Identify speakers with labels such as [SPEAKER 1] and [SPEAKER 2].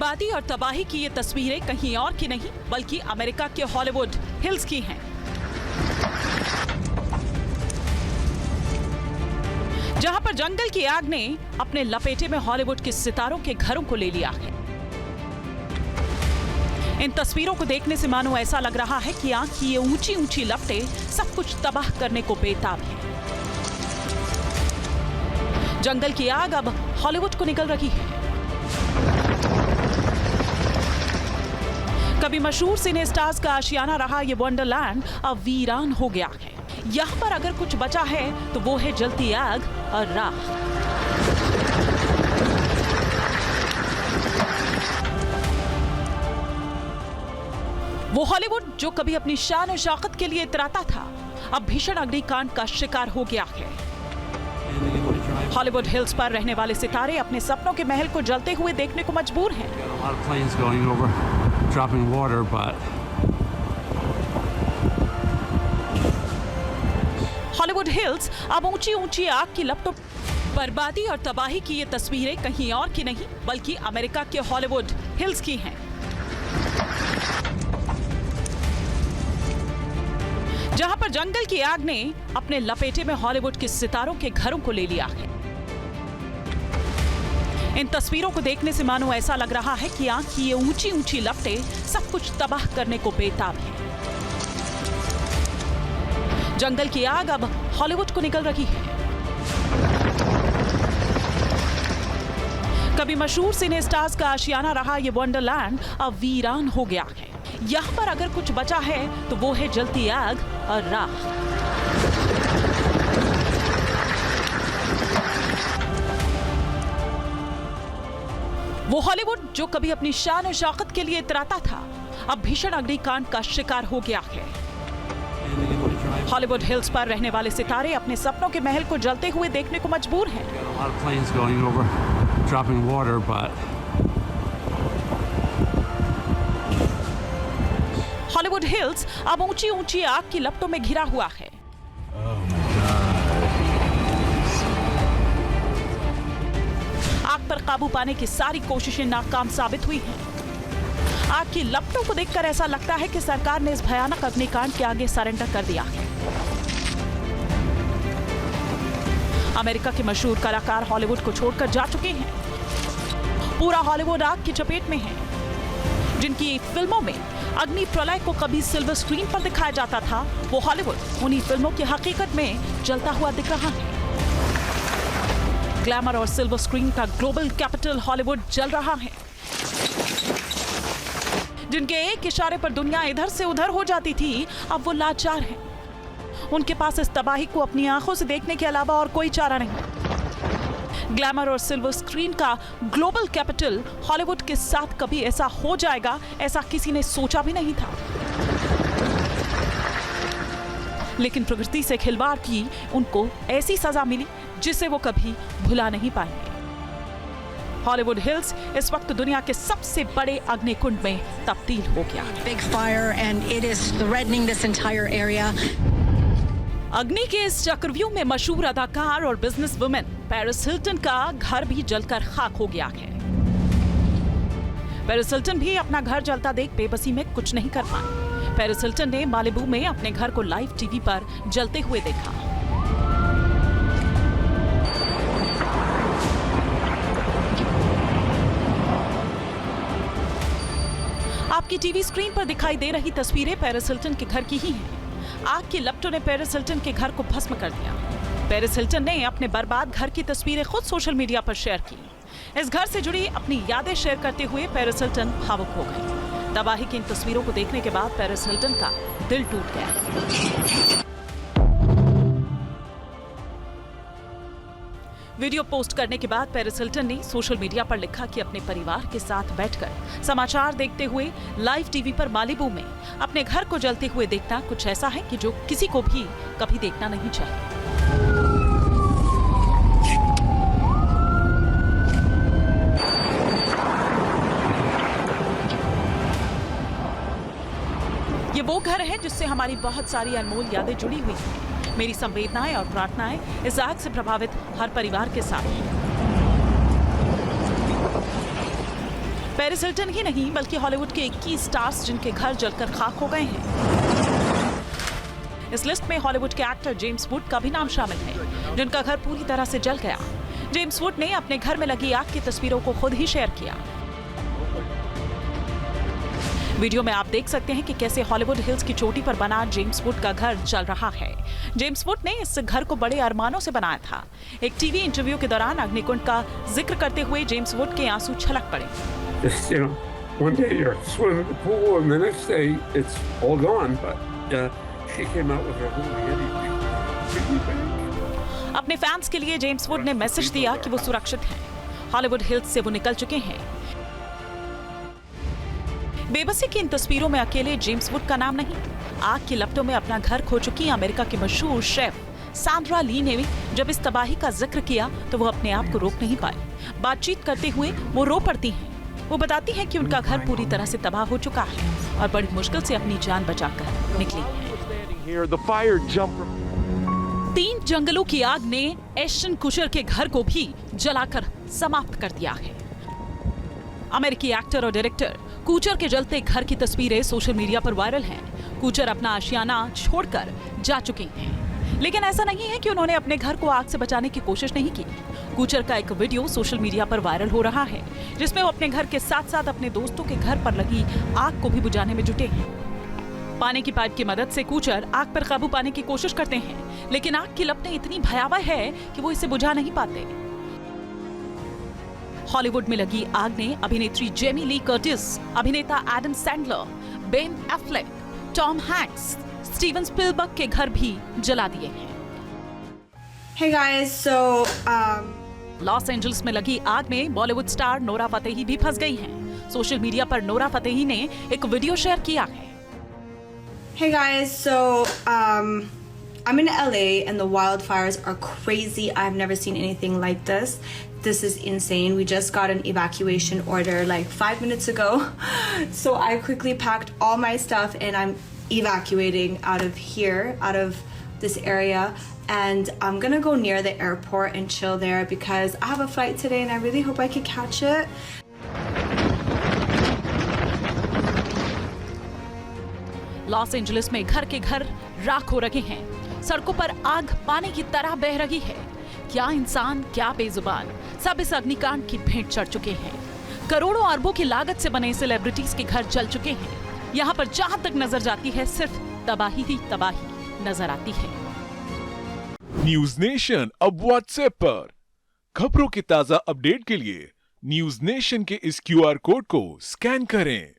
[SPEAKER 1] बर्बादी और तबाही की ये तस्वीरें कहीं और की नहीं बल्कि अमेरिका के हॉलीवुड हिल्स की हैं, जहां पर जंगल की आग ने अपने लपेटे में हॉलीवुड के सितारों के घरों को ले लिया है। इन तस्वीरों को देखने से मानो ऐसा लग रहा है कि आग की ये ऊंची ऊंची लपटें सब कुछ तबाह करने को बेताब है। जंगल की आग अब हॉलीवुड को निकल रही है। कभी मशहूर सिने स्टार्स का आशियाना रहा ये वंडरलैंड अब वीरान हो गया है। यहाँ पर अगर कुछ बचा है तो वो है जलती आग और राख। वो हॉलीवुड जो कभी अपनी शान और शौकत के लिए इतराता था, अब भीषण अग्निकांड का शिकार हो गया है। हॉलीवुड हिल्स पर रहने वाले सितारे अपने सपनों के महल को जलते हुए देखने को मजबूर हैं। हॉलीवुड हिल्स अब ऊंची ऊंची आग की लपटों। बर्बादी और तबाही की ये तस्वीरें कहीं और की नहीं बल्कि अमेरिका के हॉलीवुड हिल्स की हैं, जहां पर जंगल की आग ने अपने लपेटे में हॉलीवुड के सितारों के घरों को ले लिया है। इन तस्वीरों को देखने से मानो ऐसा लग रहा है कि आग की ये ऊंची ऊंची लपटें सब कुछ तबाह करने को बेताब है। जंगल की आग अब हॉलीवुड को निकल रही है। कभी मशहूर सिने स्टार्स का आशियाना रहा ये वंडरलैंड अब वीरान हो गया है। यहाँ पर अगर कुछ बचा है तो वो है जलती आग और राख। वो हॉलीवुड जो कभी अपनी शान और शौकत के लिए इतराता था, अब भीषण अग्निकांड का शिकार हो गया है। हॉलीवुड हिल्स पर रहने वाले सितारे अपने सपनों के महल को जलते हुए देखने को मजबूर हैं। हॉलीवुड हिल्स अब ऊंची ऊंची आग की लपटों में घिरा हुआ है। आग पर काबू पाने की सारी कोशिशें नाकाम साबित हुई हैं। आग की लपटों को देखकर ऐसा लगता है कि सरकार ने इस भयानक अग्निकांड के आगे सरेंडर कर दिया है। अमेरिका के मशहूर कलाकार हॉलीवुड को छोड़कर जा चुके हैं। पूरा हॉलीवुड आग की चपेट में है। जिनकी फिल्मों में अग्नि प्रलय को कभी सिल्वर स्क्रीन पर दिखाया जाता था, वो हॉलीवुड उन्हीं फिल्मों की हकीकत में जलता हुआ दिख रहा है। ग्लैमर और सिल्वर स्क्रीन का ग्लोबल कैपिटल हॉलीवुड जल रहा है। जिनके एक इशारे पर दुनिया इधर से उधर हो जाती थी, अब वो लाचार हैं। उनके पास इस तबाही को अपनी आंखों से देखने के अलावा और कोई चारा नहीं। ग्लैमर और सिल्वर स्क्रीन का ग्लोबल कैपिटल हॉलीवुड के साथ कभी ऐसा हो जाएगा, ऐसा किसी ने सोचा भी नहीं था। लेकिन प्रकृति से खिलवाड़ की उनको ऐसी सजा मिली जिसे वो कभी भुला नहीं पाएंगे। हॉलीवुड हिल्स इस वक्त दुनिया के सबसे बड़े अग्निकुंड में तब्दील हो गया।
[SPEAKER 2] Big fire and it is threatening this entire area.
[SPEAKER 1] अग्नि के इस चक्रव्यूह में मशहूर अदाकार और बिजनेस वुमेन पेरिस हिल्टन का घर भी जलकर खाक हो गया है। पेरिस हिल्टन भी अपना घर जलता देख बेबसी में कुछ नहीं कर पाए। पेरिस हिल्टन ने मालिबू में अपने घर को लाइव टीवी पर जलते हुए देखा। आपकी टीवी स्क्रीन पर दिखाई दे रही तस्वीरें पेरिस हिल्टन के घर की ही हैं। आग की लपटों ने पेरिस हिल्टन के घर को भस्म कर दिया। पेरिस हिल्टन ने अपने बर्बाद घर की तस्वीरें खुद सोशल मीडिया पर शेयर की। इस घर से जुड़ी अपनी यादें शेयर करते हुए पेरिस हिल्टन भावुक हो गई। तबाही की इन तस्वीरों को देखने के बाद पेरिस हिल्टन का दिल टूट गया। वीडियो पोस्ट करने के बाद पेरिस हिल्टन ने सोशल मीडिया पर लिखा कि अपने परिवार के साथ बैठकर समाचार देखते हुए लाइव टीवी पर मालिबू में अपने घर को जलते हुए देखना कुछ ऐसा है कि जो किसी को भी कभी देखना नहीं चाहिए। ये वो घर है जिससे हमारी बहुत सारी अनमोल यादें जुड़ी हुई हैं। मेरी संवेदनाएं और प्रार्थनाएं इस आग से प्रभावित हर परिवार के साथ हैं। पेरिस हिल्टन ही नहीं बल्कि हॉलीवुड के 21 स्टार्स जिनके घर जलकर खाक हो गए हैं। इस लिस्ट में हॉलीवुड के एक्टर जेम्स वुड का भी नाम शामिल है, जिनका घर पूरी तरह से जल गया। जेम्स वुड ने अपने घर में लगी आग की तस्वीरों को खुद ही शेयर किया। वीडियो में आप देख सकते हैं कि कैसे हॉलीवुड हिल्स की चोटी पर बना जेम्स वुड का घर जल रहा है। जेम्स वुड ने इस घर को बड़े अरमानों से बनाया था। एक टीवी इंटरव्यू के दौरान अग्निकुंड का जिक्र करते हुए जेम्स वुड के आंसू छलक पड़े।
[SPEAKER 3] Just, one day you're swimming in the pool and the next day it's all gone. But she came out with her holy Eddie.
[SPEAKER 1] अपने फैंस के लिए जेम्स वुड ने मैसेज दिया कि वो सुरक्षित हैं। हॉलीवुड हिल्स से वो निकल चुके हैं। बेबसी की इन तस्वीरों में अकेले जेम्स वुड का नाम नहीं, आग की लपटों में अपना घर खो चुकी अमेरिका की मशहूर शेफ सैंड्रा ली ने भी जब इस तबाही का जिक्र किया तो वो अपने आप को रोक नहीं पाई। बातचीत करते हुए वो रो पड़ती हैं। वो बताती हैं कि उनका घर पूरी तरह से तबाह हो चुका है और बड़ी मुश्किल से अपनी जान बचाकर निकली है। 3 जंगलों की आग ने एश्टन कुचर के घर को भी जलाकर समाप्त कर दिया है। अमेरिकी एक्टर और डायरेक्टर कूचर के जलते घर की तस्वीरें सोशल मीडिया पर वायरल हैं। कूचर अपना आशियाना छोड़कर जा चुके हैं, लेकिन ऐसा नहीं है कि उन्होंने अपने घर को आग से बचाने की कोशिश नहीं की। कूचर का एक वीडियो सोशल मीडिया पर वायरल हो रहा है, जिसमें वो अपने घर के साथ साथ अपने दोस्तों के घर पर लगी आग को भी बुझाने में जुटे हैं। पानी की पाइप की मदद से कूचर आग पर काबू पाने की कोशिश करते हैं, लेकिन आग की लपटें इतनी भयावह है कि वो इसे बुझा नहीं पाते। हॉलीवुड में लगी आग ने अभिनेत्री जेमी ली कर्टिस, अभिनेता Adam Sandler, Ben Affleck, Tom Hanks, Steven Spielberg के घर भी जला दिए हैं।
[SPEAKER 4] Hey guys, so
[SPEAKER 1] Los Angeles में लगी आग में बॉलीवुड स्टार नोरा फतेही भी फंस गई हैं। सोशल मीडिया पर नोरा फतेही ने एक वीडियो शेयर किया है।
[SPEAKER 4] Hey guys, so I'm in LA and the wildfires are crazy. I've never seen anything like this. This is insane. We just got an evacuation order like 5 minutes ago. So I quickly packed all my stuff and I'm evacuating out of here, out of this area. And I'm gonna go near the airport and chill there because I have a flight today and I really hope I can catch it.
[SPEAKER 1] Los Angeles में घर के घर राख हो रहे हैं। सड़कों पर आग पानी की तरह बह रही है। क्या इंसान, क्या बेजुबान, सब इस अग्निकांड की भेंट चढ़ चुके हैं। करोड़ों अरबों की लागत से बने सेलिब्रिटीज के घर जल चुके हैं। यहाँ पर जहां तक नजर जाती है सिर्फ तबाही ही तबाही नजर आती है।
[SPEAKER 5] न्यूज नेशन अब व्हाट्सएप पर खबरों की ताजा अपडेट के लिए न्यूज नेशन के इस QR कोड को स्कैन करें।